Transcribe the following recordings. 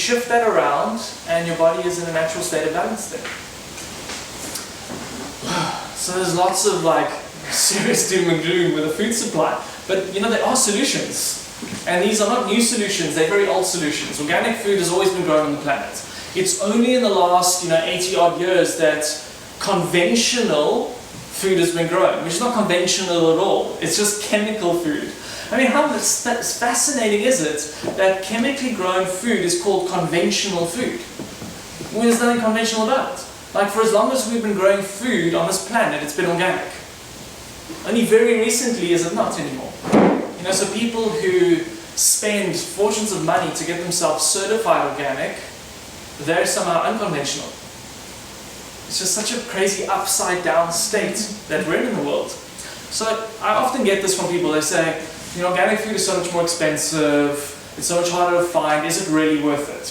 shift that around and your body is in a natural state of balance then. So there's lots of like serious doom and gloom with the food supply. But there are solutions. And these are not new solutions, they're very old solutions. Organic food has always been grown on the planet. It's only in the last 80 odd years that conventional food has been grown, which is not conventional at all. It's just chemical food. I mean, how fascinating is it that chemically grown food is called conventional food? Well, there's nothing conventional about it. Like, for as long as we've been growing food on this planet, it's been organic. Only very recently is it not anymore. So people who spend fortunes of money to get themselves certified organic, they're somehow unconventional. It's just such a crazy upside down state that we're in the world. So I often get this from people. They say, organic food is so much more expensive, it's so much harder to find, is it really worth it?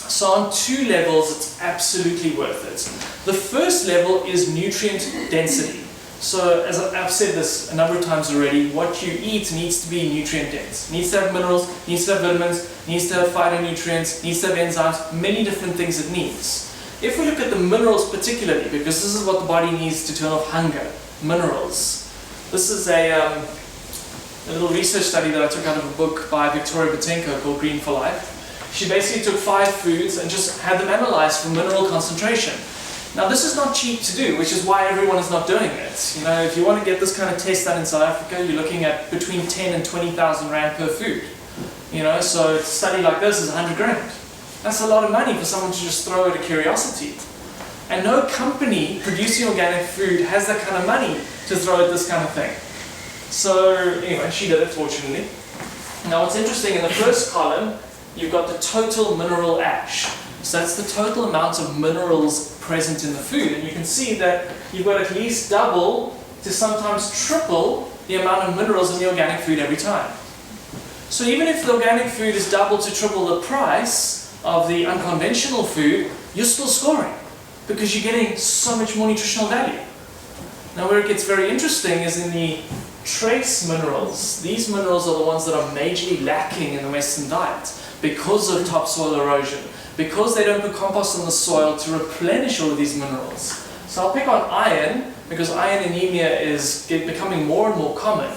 So on two levels, it's absolutely worth it. The first level is nutrient density. So as I've said this a number of times already, what you eat needs to be nutrient dense. Needs to have minerals, needs to have vitamins, needs to have phytonutrients, needs to have enzymes, many different things it needs. If we look at the minerals particularly, because this is what the body needs to turn off hunger, minerals. This is a little research study that I took out of a book by Victoria Butenko called Green for Life. She basically took 5 foods and just had them analyzed for mineral concentration. Now this is not cheap to do, which is why everyone is not doing it. If you want to get this kind of test done in South Africa, you're looking at between 10 and 20,000 rand per food. So a study like this is 100 grand. That's a lot of money for someone to just throw at a curiosity. And no company producing organic food has that kind of money to throw at this kind of thing. So anyway, she did it, fortunately. Now what's interesting, in the first column, you've got the total mineral ash. So that's the total amount of minerals present in the food. And you can see that you've got at least double to sometimes triple the amount of minerals in the organic food every time. So even if the organic food is double to triple the price of the unconventional food, you're still scoring because you're getting so much more nutritional value. Now where it gets very interesting is in the trace minerals. These minerals are the ones that are majorly lacking in the Western diet because of topsoil erosion, because they don't put compost in the soil to replenish all of these minerals. So I'll pick on iron, because iron anemia is becoming more and more common.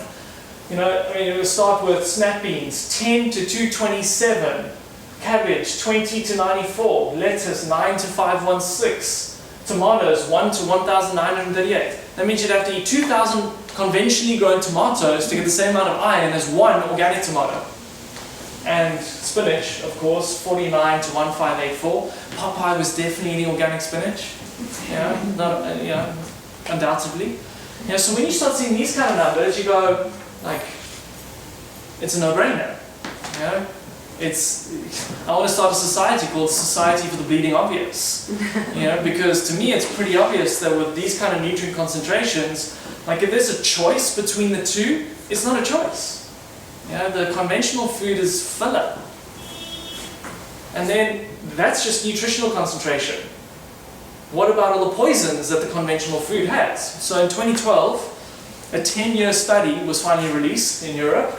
We'll start with snap beans, 10 to 227, cabbage, 20 to 94, lettuce, 9 to 516, tomatoes, 1 to 1,938. That means you'd have to eat 2,000 conventionally grown tomatoes to get the same amount of iron as one organic tomato. And spinach, of course, 49 to 1584. Popeye was definitely eating organic spinach. Undoubtedly. So when you start seeing these kind of numbers, you go, like, it's a no-brainer. I want to start a society called Society for the Bleeding Obvious. Because to me it's pretty obvious that with these kind of nutrient concentrations, like if there's a choice between the two, it's not a choice. The conventional food is filler. And then that's just nutritional concentration. What about all the poisons that the conventional food has? So in 2012, a 10-year study was finally released in Europe.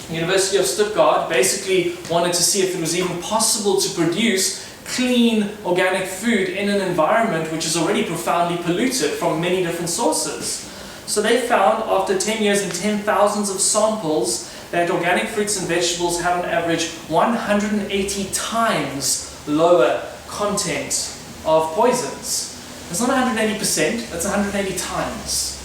The University of Stuttgart basically wanted to see if it was even possible to produce clean organic food in an environment which is already profoundly polluted from many different sources. So they found, after 10 years and 10,000s of samples, that organic fruits and vegetables have on average 180 times lower content of poisons. It's not 180%, that's 180 times.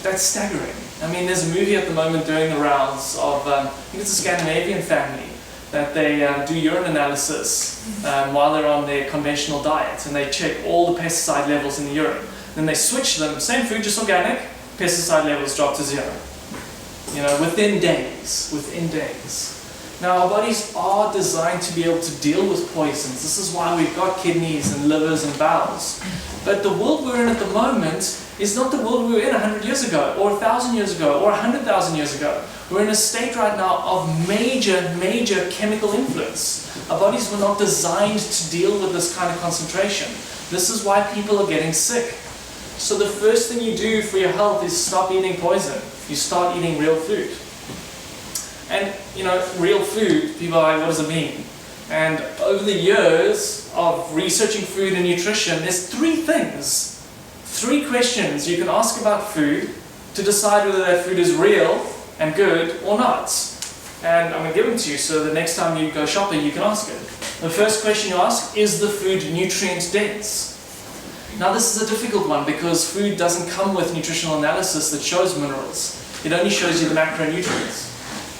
That's staggering. There's a movie at the moment doing the rounds of, I think it's a Scandinavian family, that they do urine analysis while they're on their conventional diet, and they check all the pesticide levels in the urine. Then they switch them, same food, just organic, pesticide levels drop to 0. Within days. Now our bodies are designed to be able to deal with poisons. This is why we've got kidneys and livers and bowels. But the world we're in at the moment is not the world we were in 100 years ago, or 1,000 years ago, or 100,000 years ago. We're in a state right now of major chemical influence. Our bodies were not designed to deal with this kind of concentration. This is why people are getting sick. So the first thing you do for your health is stop eating poison. You start eating real food. And real food, people are like, what does it mean? And over the years of researching food and nutrition, there's three questions you can ask about food to decide whether that food is real and good or not. And I'm going to give them to you so the next time you go shopping you can ask it. The first question you ask, is the food nutrient dense? Now this is a difficult one because food doesn't come with nutritional analysis that shows minerals. It only shows you the macronutrients.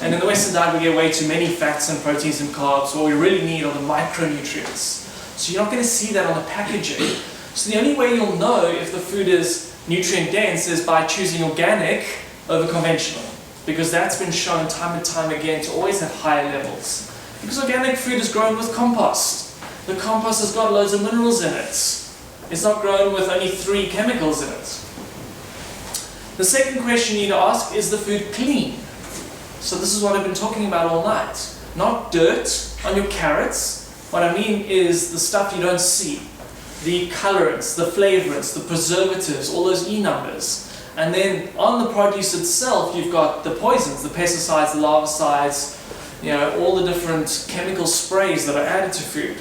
And in the Western diet we get way too many fats and proteins and carbs. What we really need are the micronutrients. So you're not going to see that on the packaging. So the only way you'll know if the food is nutrient dense is by choosing organic over conventional. Because that's been shown time and time again to always have higher levels. Because organic food is grown with compost. The compost has got loads of minerals in it. It's not grown with only 3 chemicals in it. The second question you need to ask, is the food clean? So this is what I've been talking about all night. Not dirt on your carrots. What I mean is the stuff you don't see. The colorants, the flavorants, the preservatives, all those E numbers. And then on the produce itself, you've got the poisons, the pesticides, the larvicides, all the different chemical sprays that are added to food.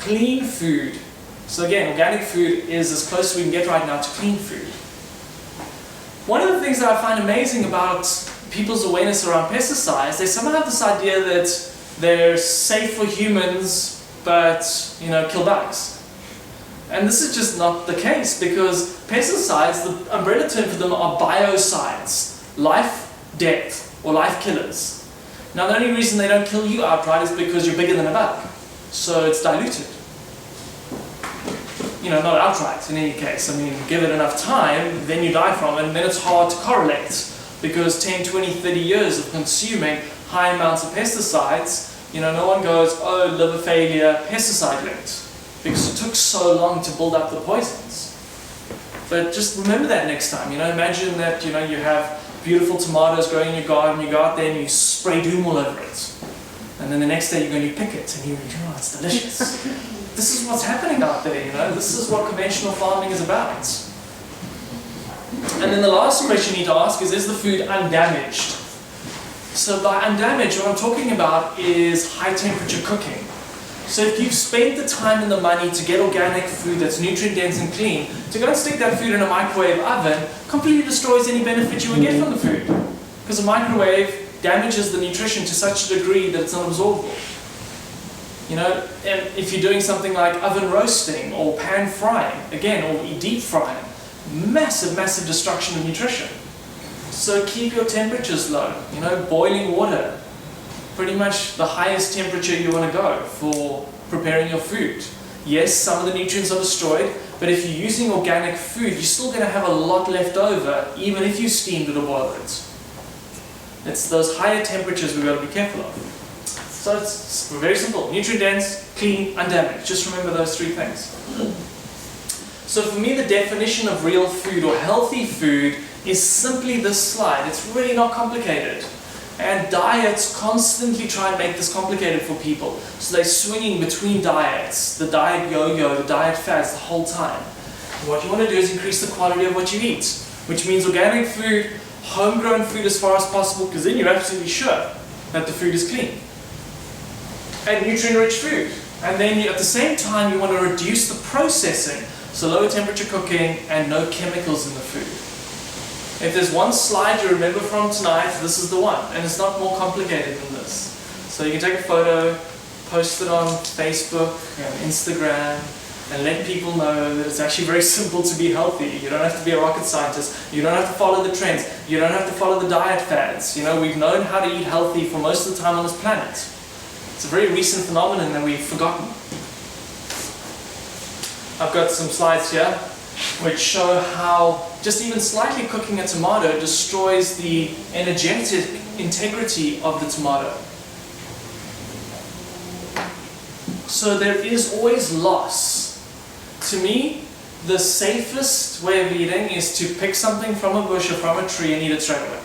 Clean food. So again, organic food is as close as we can get right now to clean food. One of the things that I find amazing about people's awareness around pesticides, they somehow have this idea that they're safe for humans, but kill bugs. And this is just not the case, because pesticides, the umbrella term for them are biocides, life, death, or life killers. Now the only reason they don't kill you outright is because you're bigger than a bug, so it's diluted. Not outright in any case. I mean, give it enough time, then you die from it, and then it's hard to correlate, because 10, 20, 30 years of consuming high amounts of pesticides, no one goes, oh, liver failure, pesticide linked. Because it took so long to build up the poisons. But just remember that next time. Imagine that you have beautiful tomatoes growing in your garden, you go out there and you spray doom all over it. And then the next day you go and you pick it and you oh, it's delicious. This is what's happening out there, This is what conventional farming is about. And then the last question you need to ask is the food undamaged? So by undamaged, what I'm talking about is high temperature cooking. So if you've spent the time and the money to get organic food that's nutrient dense and clean, to go and stick that food in a microwave oven completely destroys any benefit you would get from the food. Because a microwave damages the nutrition to such a degree that it's not absorbable. And if you're doing something like oven roasting or pan frying, again, or deep frying, massive, massive destruction of nutrition. So keep your temperatures low, boiling water. Pretty much the highest temperature you want to go for preparing your food. Yes, some of the nutrients are destroyed, but if you're using organic food, you're still going to have a lot left over, even if you steamed it or boiled it. It's those higher temperatures we've got to be careful of. So it's very simple. Nutrient dense, clean, undamaged. Just remember those 3 things. So for me, the definition of real food or healthy food is simply this slide. It's really not complicated. And diets constantly try and make this complicated for people. So they're swinging between diets, the diet yo-yo, the diet fads the whole time. And what you want to do is increase the quality of what you eat, which means organic food, homegrown food as far as possible, because then you're absolutely sure that the food is clean. And nutrient-rich food. And then at the same time you want to reduce the processing, so lower temperature cooking and no chemicals in the food. If there's one slide you remember from tonight, this is the one. And it's not more complicated than this. So you can take a photo, post it on Facebook and Instagram, and let people know that it's actually very simple to be healthy. You don't have to be a rocket scientist. You don't have to follow the trends. You don't have to follow the diet fads. We've known how to eat healthy for most of the time on this planet. It's a very recent phenomenon that we've forgotten. I've got some slides here which show how just even slightly cooking a tomato destroys the energetic integrity of the tomato. So there is always loss. To me, the safest way of eating is to pick something from a bush or from a tree and eat it straight away.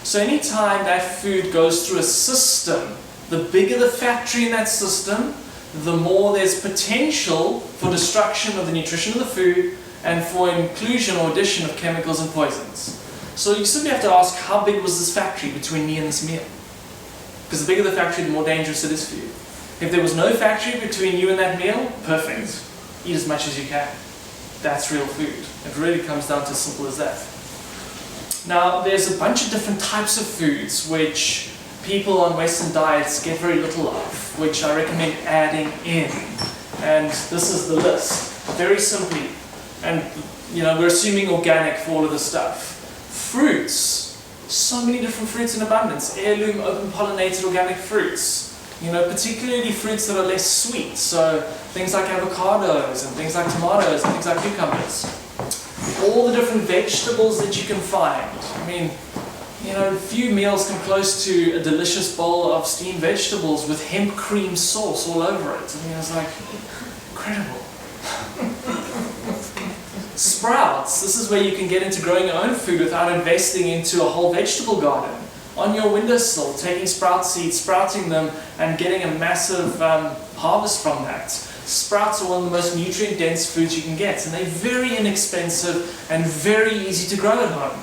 So anytime that food goes through a system, the bigger the factory in that system, the more there's potential for destruction of the nutrition of the food and for inclusion or addition of chemicals and poisons. So you simply have to ask, how big was this factory between me and this meal? Because the bigger the factory, the more dangerous it is for you. If there was no factory between you and that meal, perfect. Eat as much as you can. That's real food. It really comes down to as simple as that. Now, there's a bunch of different types of foods which people on Western diets get very little of, which I recommend adding in. And this is the list, very simply. And we're assuming organic for all of this stuff. Fruits, so many different fruits in abundance. Heirloom, open pollinated organic fruits. Particularly fruits that are less sweet. So things like avocados and things like tomatoes and things like cucumbers. All the different vegetables that you can find. I mean, few meals come close to a delicious bowl of steamed vegetables with hemp cream sauce all over it. I mean, it's like incredible. Sprouts. This is where you can get into growing your own food without investing into a whole vegetable garden. On your windowsill, taking sprout seeds, sprouting them, and getting a massive harvest from that. Sprouts are one of the most nutrient-dense foods you can get, and they're very inexpensive and very easy to grow at home.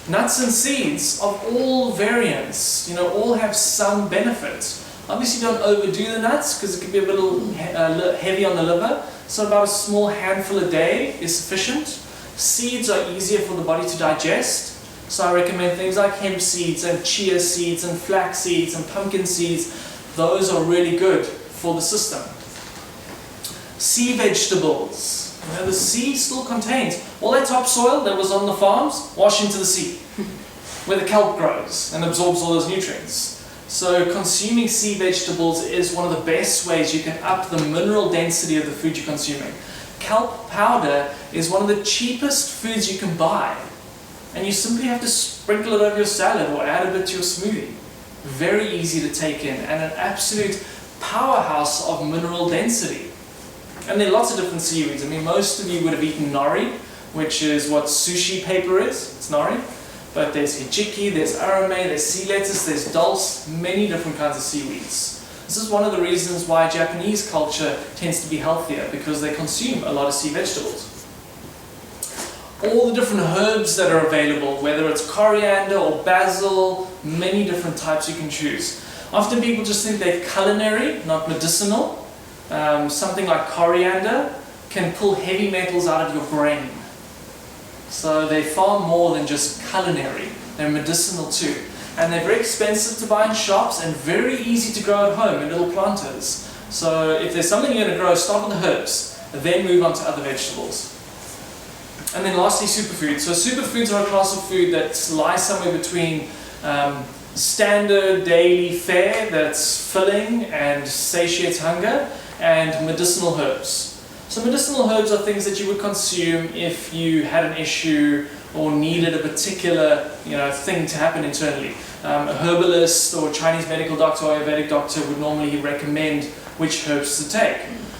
Nuts and seeds of all variants, all have some benefit. Obviously, don't overdo the nuts because it can be a little heavy on the liver. So about a small handful a day is sufficient. Seeds are easier for the body to digest. So I recommend things like hemp seeds and chia seeds and flax seeds and pumpkin seeds. Those are really good for the system. Sea vegetables. The sea still contains all that topsoil that was on the farms, wash into the sea, where the kelp grows and absorbs all those nutrients. So consuming sea vegetables is one of the best ways you can up the mineral density of the food you're consuming. Kelp powder is one of the cheapest foods you can buy. And you simply have to sprinkle it over your salad or add a bit to your smoothie. Very easy to take in and an absolute powerhouse of mineral density. And there are lots of different seaweeds. I mean, most of you would have eaten nori, which is what sushi paper is. It's nori. But there's hijiki, there's arame, there's sea lettuce, there's dulse, many different kinds of seaweeds. This is one of the reasons why Japanese culture tends to be healthier, because they consume a lot of sea vegetables. All the different herbs that are available, whether it's coriander or basil, many different types you can choose. Often people just think they're culinary, not medicinal. Something like coriander can pull heavy metals out of your brain. So they're far more than just culinary, they're medicinal too. And they're very expensive to buy in shops and very easy to grow at home in little planters. So if there's something you're going to grow, start with the herbs, then move on to other vegetables. And then lastly, superfoods. So superfoods are a class of food that lies somewhere between standard daily fare that's filling and satiates hunger, and medicinal herbs. So medicinal herbs are things that you would consume if you had an issue or needed a particular thing to happen internally. A herbalist or Chinese medical doctor or Ayurvedic doctor would normally recommend which herbs to take.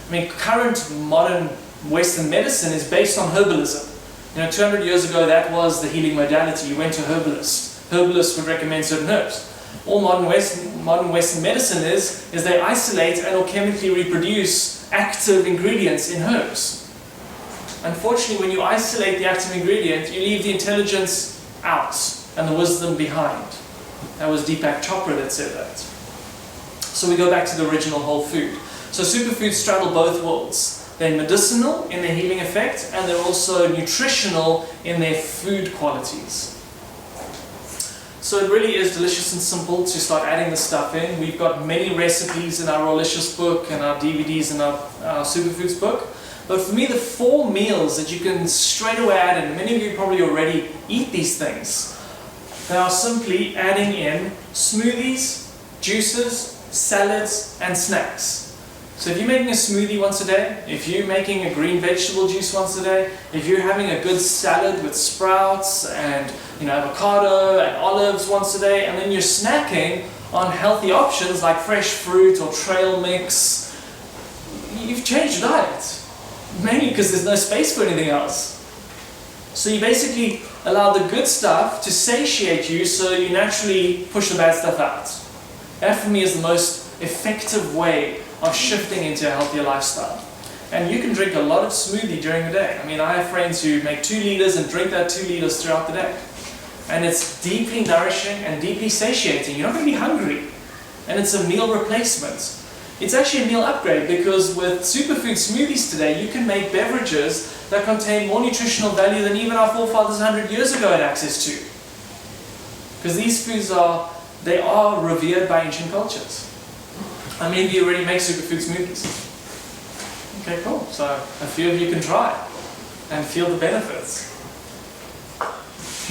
I mean, current modern Western medicine is based on herbalism. 200 years ago that was the healing modality. You went to a herbalist. Herbalists would recommend certain herbs. All modern Western medicine is they isolate and or chemically reproduce active ingredients in herbs. Unfortunately, when you isolate the active ingredient, you leave the intelligence out and the wisdom behind. That was Deepak Chopra that said that. So we go back to the original whole food. So superfoods straddle both worlds. They're medicinal in their healing effect, and they're also nutritional in their food qualities. So it really is delicious and simple to start adding this stuff in. We've got many recipes in our Rolicious book and our DVDs in our Superfoods book. But for me, the 4 meals that you can straight away add in, many of you probably already eat these things. They are simply adding in smoothies, juices, salads, and snacks. So if you're making a smoothie once a day, if you're making a green vegetable juice once a day, if you're having a good salad with sprouts and avocado and olives once a day, and then you're snacking on healthy options like fresh fruit or trail mix, you've changed your diet. Mainly because there's no space for anything else. So you basically allow the good stuff to satiate you, so you naturally push the bad stuff out. That for me is the most effective way of shifting into a healthier lifestyle. And you can drink a lot of smoothie during the day. I mean, I have friends who make 2 liters and drink that 2 liters throughout the day. And it's deeply nourishing and deeply satiating. You're not going to be hungry. And it's a meal replacement. It's actually a meal upgrade, because with superfood smoothies today, you can make beverages that contain more nutritional value than even our forefathers 100 years ago had access to. Because these foods are revered by ancient cultures. How many of you already make superfood smoothies? Okay, cool. So a few of you can try and feel the benefits.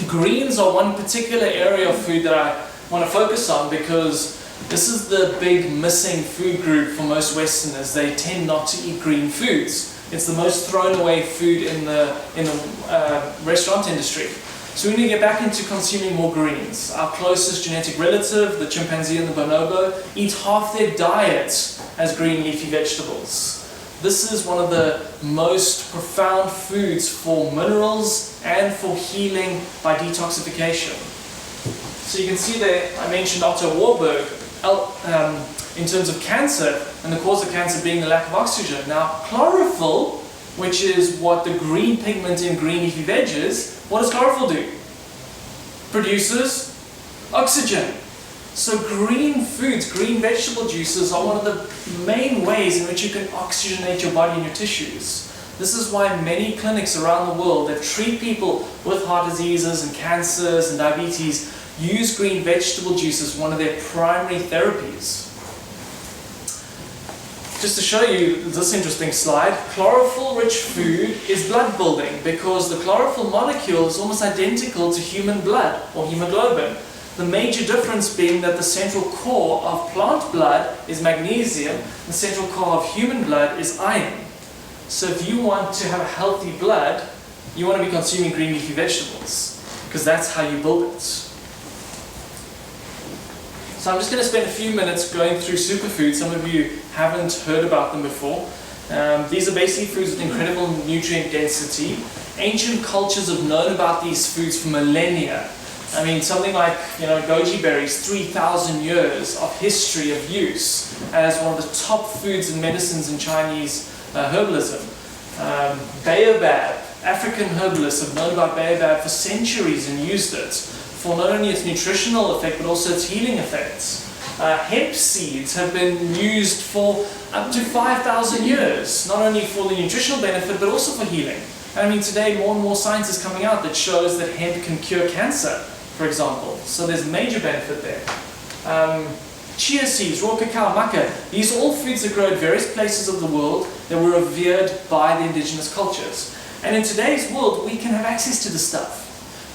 Greens are one particular area of food that I want to focus on, because this is the big missing food group for most Westerners. They tend not to eat green foods. It's the most thrown away food in the restaurant industry. So we need to get back into consuming more greens. Our closest genetic relative, the chimpanzee and the bonobo, eat half their diet as green leafy vegetables. This is one of the most profound foods for minerals and for healing by detoxification. So you can see there, I mentioned Otto Warburg in terms of cancer, and the cause of cancer being the lack of oxygen. Now, chlorophyll, which is what the green pigment in green leafy veg is, what does chlorophyll do? Produces oxygen. So green foods, green vegetable juices are one of the main ways in which you can oxygenate your body and your tissues. This is why many clinics around the world that treat people with heart diseases and cancers and diabetes use green vegetable juice as one of their primary therapies. Just to show you this interesting slide, chlorophyll-rich food is blood building, because the chlorophyll molecule is almost identical to human blood or hemoglobin. The major difference being that the central core of plant blood is magnesium, the central core of human blood is iron. So if you want to have a healthy blood, you want to be consuming green leafy vegetables, because that's how you build it. So I'm just going to spend a few minutes going through superfoods. Some of you haven't heard about them before. These are basically foods with incredible nutrient density. Ancient cultures have known about these foods for millennia. I mean, something like, goji berries, 3,000 years of history of use as one of the top foods and medicines in Chinese herbalism. Baobab, African herbalists have known about baobab for centuries and used it for not only its nutritional effect, but also its healing effects. Hemp seeds have been used for up to 5,000 years, not only for the nutritional benefit, but also for healing. And I mean, today more and more science is coming out that shows that hemp can cure cancer, for example. So there's major benefit there. Chia seeds, raw cacao, maca, these are all foods that grow at various places of the world that were revered by the indigenous cultures. And in today's world, we can have access to this stuff.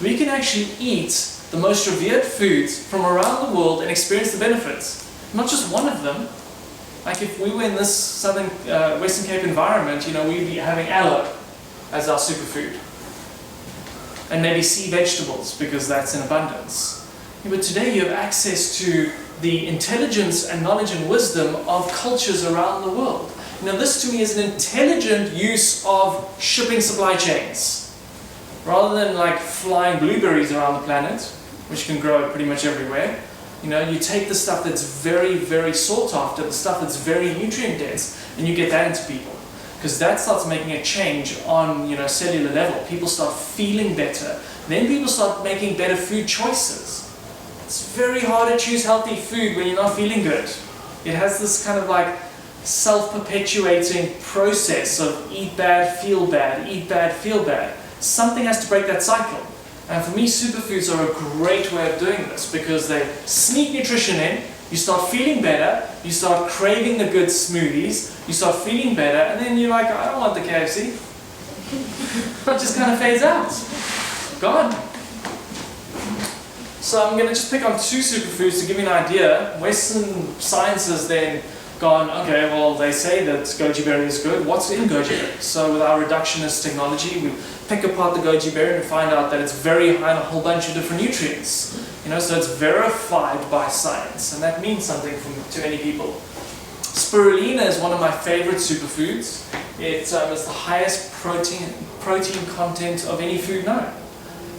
We can actually eat the most revered foods from around the world and experience the benefits. Not just one of them. Like if we were in this southern Western Cape environment, we'd be having aloe as our superfood. And maybe sea vegetables, because that's in abundance. But today you have access to the intelligence and knowledge and wisdom of cultures around the world. Now this to me is an intelligent use of shipping supply chains. Rather than like flying blueberries around the planet, which can grow pretty much everywhere, you take the stuff that's very, very sought after, the stuff that's very nutrient dense, and you get that into people. Because that starts making a change on cellular level. People start feeling better. Then people start making better food choices. It's very hard to choose healthy food when you're not feeling good. It has this kind of like self-perpetuating process of eat bad, feel bad, eat bad, feel bad. Something has to break that cycle. And for me, superfoods are a great way of doing this, because they sneak nutrition in, you start feeling better, you start craving the good smoothies, you start feeling better, and then you're like, I don't want the KFC. It just kind of fades out. Gone. So I'm going to just pick on two superfoods to give you an idea. Western science has then gone, okay, well, they say that goji berry is good. What's in goji berry? So with our reductionist technology, we pick apart the goji berry and find out that it's very high in a whole bunch of different nutrients. So it's verified by science, and that means something to many people. Spirulina is one of my favorite superfoods. It is the highest protein content of any food known.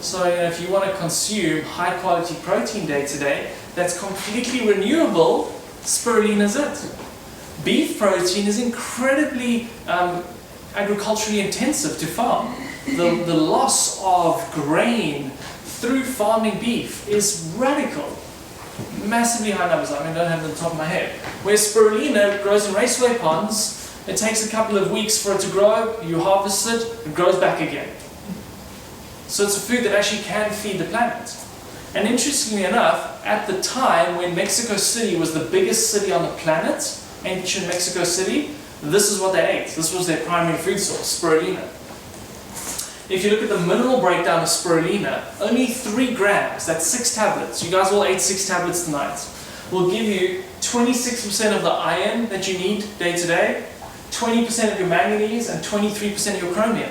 So if you want to consume high quality protein day to day, that's completely renewable, spirulina is it. Beef protein is incredibly agriculturally intensive to farm. The loss of grain through farming beef is radical. Massively high numbers, I don't have them on the top of my head. Whereas spirulina grows in raceway ponds, it takes a couple of weeks for it to grow, you harvest it, it grows back again. So it's a food that actually can feed the planet. And interestingly enough, at the time when Mexico City was the biggest city on the planet, ancient Mexico City, this is what they ate. This was their primary food source, spirulina. If you look at the mineral breakdown of spirulina, only 3 grams, that's 6 tablets, you guys all ate 6 tablets tonight, will give you 26% of the iron that you need day to day, 20% of your manganese, and 23% of your chromium.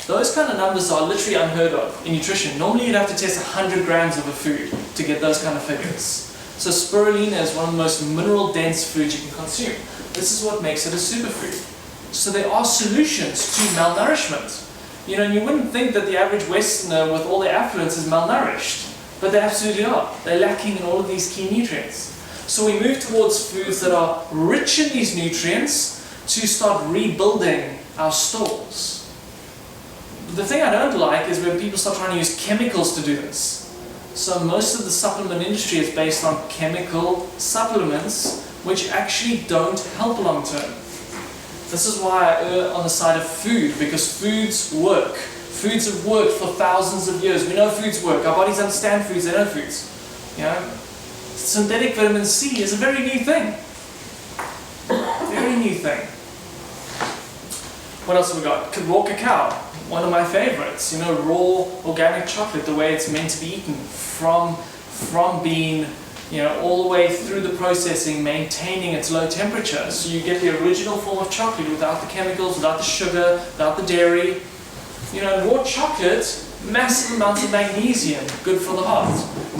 Those kind of numbers are literally unheard of in nutrition. Normally you'd have to test 100 grams of a food to get those kind of figures. So spirulina is one of the most mineral-dense foods you can consume. This is what makes it a superfood. So there are solutions to malnourishment. And you wouldn't think that the average Westerner with all their affluence is malnourished, but they absolutely are. They're lacking in all of these key nutrients. So we move towards foods that are rich in these nutrients to start rebuilding our stores. The thing I don't like is when people start trying to use chemicals to do this. So most of the supplement industry is based on chemical supplements which actually don't help long term. This is why I err on the side of food, because foods work. Foods have worked for thousands of years. We know foods work. Our bodies understand foods, they know foods. Synthetic vitamin C is a very new thing. Very new thing. What else have we got? Raw cacao, one of my favorites. Raw organic chocolate, the way it's meant to be eaten from bean, all the way through the processing, maintaining its low temperature. So you get the original form of chocolate without the chemicals, without the sugar, without the dairy. Raw chocolate, massive amounts of magnesium, good for the heart.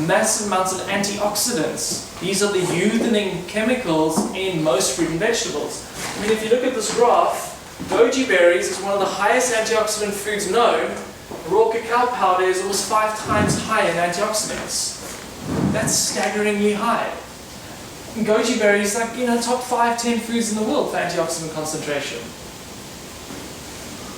Massive amounts of antioxidants. These are the youthening chemicals in most fruit and vegetables. If you look at this graph, goji berries is one of the highest antioxidant foods known. Raw cacao powder is almost 5 times higher in antioxidants. That's staggeringly high. And goji berries like, top 5-10 foods in the world for antioxidant concentration.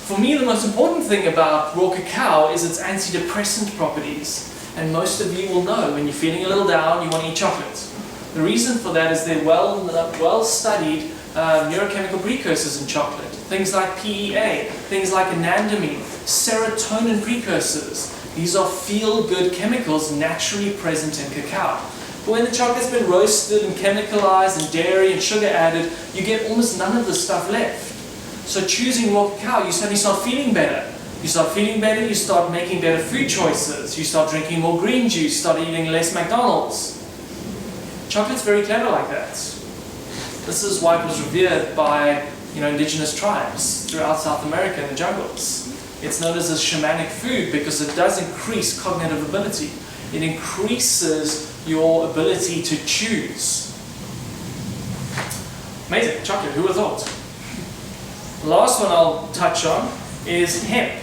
For me, the most important thing about raw cacao is its antidepressant properties. And most of you will know when you're feeling a little down, you want to eat chocolate. The reason for that is they're well-studied neurochemical precursors in chocolate. Things like PEA, things like anandamine, serotonin precursors. These are feel-good chemicals naturally present in cacao. But when the chocolate's been roasted and chemicalized and dairy and sugar added, you get almost none of this stuff left. So choosing raw cacao, you suddenly start feeling better. You start feeling better, you start making better food choices, you start drinking more green juice, start eating less McDonald's. Chocolate's very clever like that. This is why it was revered by indigenous tribes throughout South America in the jungles. It's known as a shamanic food because it does increase cognitive ability. It increases your ability to choose. Amazing, chocolate, who would have thought? The last one I'll touch on is hemp.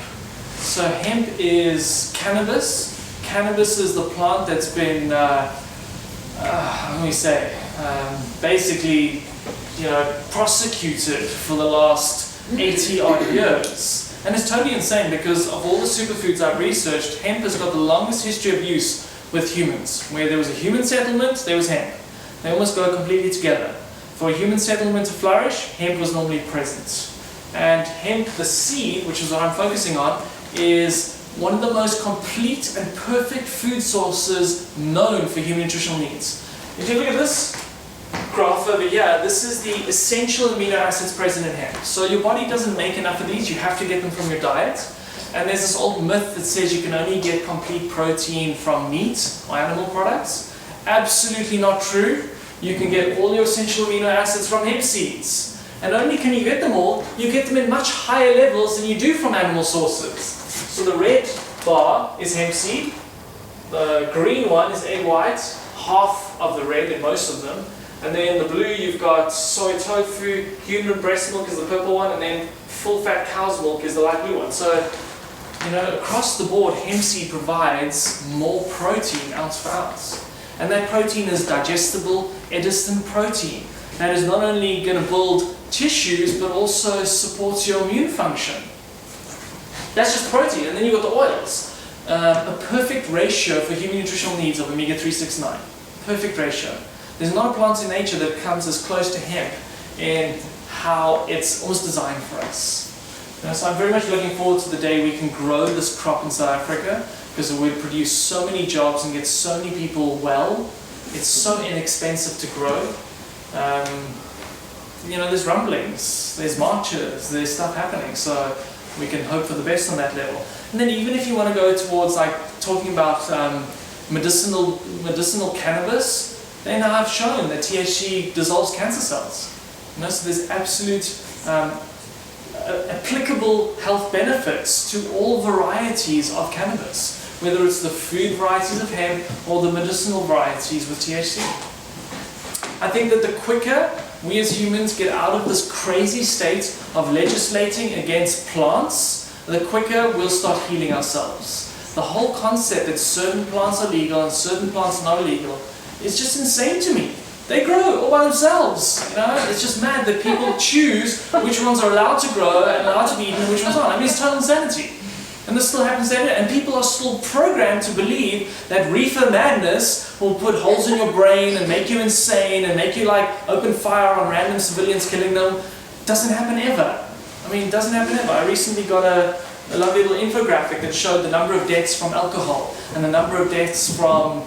So hemp is cannabis. Cannabis is the plant that's been, basically, prosecuted for the last 80 odd years. And it's totally insane because of all the superfoods I've researched, hemp has got the longest history of use with humans. Where there was a human settlement, there was hemp. They almost go completely together. For a human settlement to flourish, hemp was normally present. And hemp, the seed, which is what I'm focusing on, is one of the most complete and perfect food sources known for human nutritional needs. If you look at this graph over here, this is the essential amino acids present in hemp. So your body doesn't make enough of these, you have to get them from your diet. And there's this old myth that says you can only get complete protein from meat or animal products. Absolutely not true. You can get all your essential amino acids from hemp seeds. And not only can you get them all, you get them in much higher levels than you do from animal sources. So the red bar is hemp seed, the green one is egg white, half of the red in most of them, and then the blue you've got soy tofu, human breast milk is the purple one, and then full fat cow's milk is the light blue one. So, across the board, hemp seed provides more protein ounce for ounce. And that protein is digestible edistin protein. That is not only going to build tissues, but also supports your immune function. That's just protein. And then you've got the oils. A perfect ratio for human nutritional needs of omega-3, 6, 9. perfect ratio. There's not a plant in nature that comes as close to hemp in how it's almost designed for us. So I'm very much looking forward to the day we can grow this crop in South Africa, because it would produce so many jobs and get so many people well. It's so inexpensive to grow. There's rumblings, there's marches, there's stuff happening, so we can hope for the best on that level. And then even if you want to go towards talking about medicinal cannabis, they now have shown that THC dissolves cancer cells. So there's absolute applicable health benefits to all varieties of cannabis, whether it's the food varieties of hemp or the medicinal varieties with THC. I think that the quicker we as humans get out of this crazy state of legislating against plants, the quicker we'll start healing ourselves. The whole concept that certain plants are legal and certain plants are not illegal is just insane to me. They grow all by themselves, It's just mad that people choose which ones are allowed to grow and allowed to be eaten and which ones aren't. I mean, it's total insanity. And this still happens every day. And people are still programmed to believe that reefer madness will put holes in your brain and make you insane and make you open fire on random civilians, killing them. It doesn't happen ever. It doesn't happen ever. I recently got a lovely little infographic that showed the number of deaths from alcohol and the number of deaths from,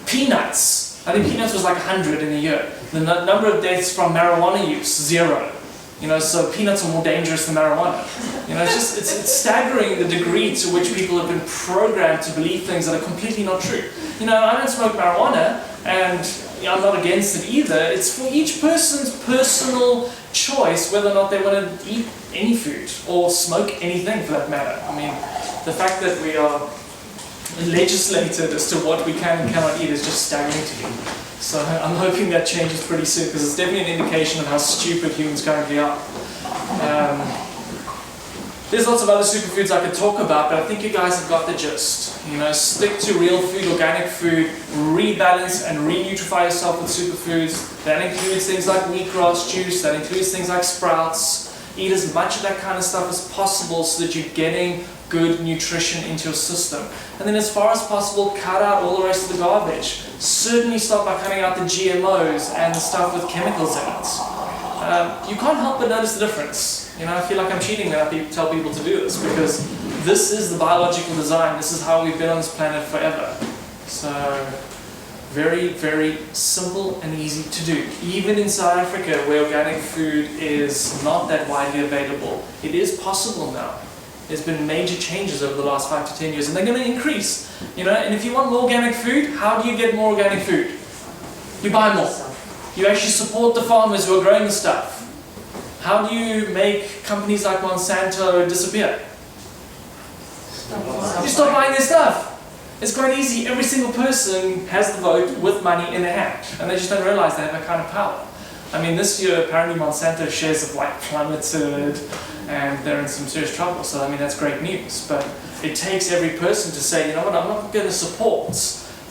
peanuts. I think peanuts was 100 in a year. The number of deaths from marijuana use, 0. So peanuts are more dangerous than marijuana. It's staggering the degree to which people have been programmed to believe things that are completely not true. I don't smoke marijuana, and I'm not against it either. It's for each person's personal choice whether or not they want to eat any food or smoke anything for that matter. The fact that we are legislated as to what we can and cannot eat is just staggering to me. So I'm hoping that changes pretty soon, because it's definitely an indication of how stupid humans currently are. There's lots of other superfoods I could talk about, but I think you guys have got the gist. Stick to real food, organic food, rebalance and re-nutrify yourself with superfoods. That includes things like wheatgrass juice, that includes things like sprouts. Eat as much of that kind of stuff as possible so that you're getting good nutrition into your system. And then as far as possible, cut out all the rest of the garbage. Certainly start by cutting out the GMOs and the stuff with chemicals in it. You can't help but notice the difference. I feel like I'm cheating when I tell people to do this, because this is the biological design. This is how we've been on this planet forever. So very, very simple and easy to do. Even in South Africa, where organic food is not that widely available, it is possible now. There's been major changes over the last 5 to 10 years, and they're going to increase. And if you want more organic food, how do you get more organic food? You buy more. You actually support the farmers who are growing the stuff. How do you make companies like Monsanto disappear? You stop buying their stuff. It's quite easy. Every single person has the vote with money in their hand, and they just don't realize they have that kind of power. This year apparently Monsanto shares have plummeted, and they're in some serious trouble. So that's great news. But it takes every person to say, you know what, I'm not going to support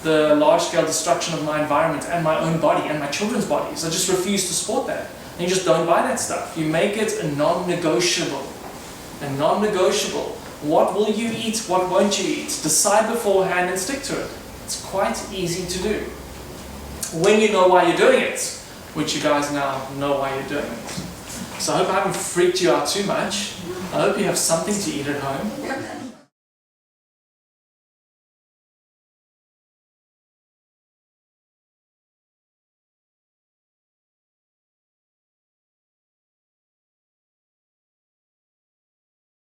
the large-scale destruction of my environment and my own body and my children's bodies. I just refuse to support that. And you just don't buy that stuff. You make it a non-negotiable. A non-negotiable. What will you eat? What won't you eat? Decide beforehand and stick to it. It's quite easy to do. When you know why you're doing it, which you guys now know why you're doing it. So I hope I haven't freaked you out too much. I hope you have something to eat at home.